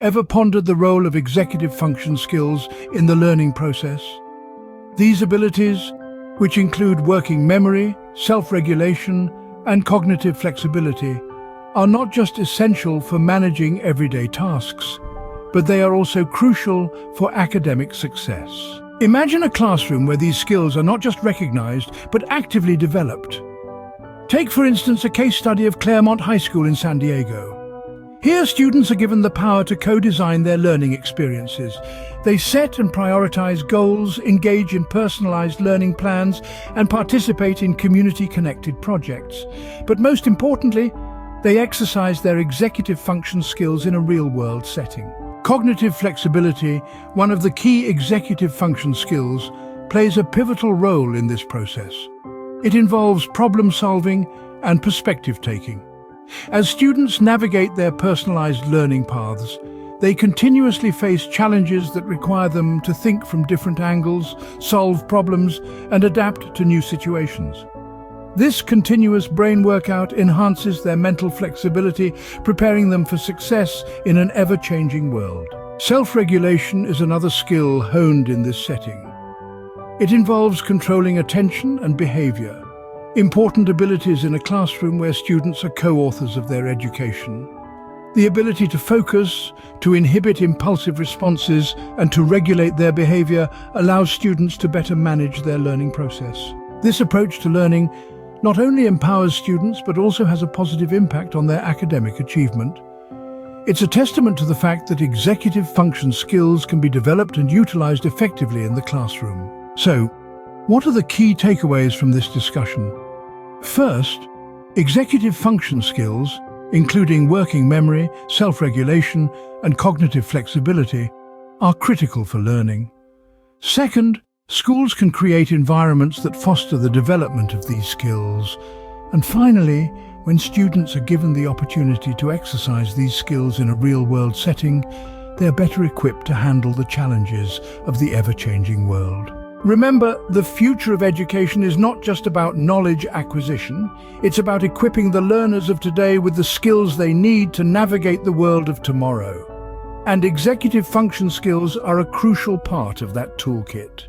Ever pondered the role of executive function skills in the learning process? These abilities, which include working memory, self-regulation, and cognitive flexibility, are not just essential for managing everyday tasks, but they are also crucial for academic success. Imagine a classroom where these skills are not just recognized, but actively developed. Take, for instance, a case study of Claremont High School in San Diego. Here, students are given the power to co-design their learning experiences. They set and prioritize goals, engage in personalized learning plans, and participate in community-connected projects. But most importantly, they exercise their executive function skills in a real-world setting. Cognitive flexibility, one of the key executive function skills, plays a pivotal role in this process. It involves problem-solving and perspective-taking. As students navigate their personalized learning paths, they continuously face challenges that require them to think from different angles, solve problems, and adapt to new situations. This continuous brain workout enhances their mental flexibility, preparing them for success in an ever-changing world. Self-regulation is another skill honed in this setting. It involves controlling attention and behavior, important abilities in a classroom where students are co-authors of their education. The ability to focus, to inhibit impulsive responses, and to regulate their behavior allows students to better manage their learning process. This approach to learning not only empowers students, but also has a positive impact on their academic achievement. It's a testament to the fact that executive function skills can be developed and utilized effectively in the classroom. So, what are the key takeaways from this discussion? First, executive function skills, including working memory, self-regulation, and cognitive flexibility, are critical for learning. Second, schools can create environments that foster the development of these skills. And finally, when students are given the opportunity to exercise these skills in a real-world setting, they are better equipped to handle the challenges of the ever-changing world. Remember, the future of education is not just about knowledge acquisition. It's about equipping the learners of today with the skills they need to navigate the world of tomorrow. And executive function skills are a crucial part of that toolkit.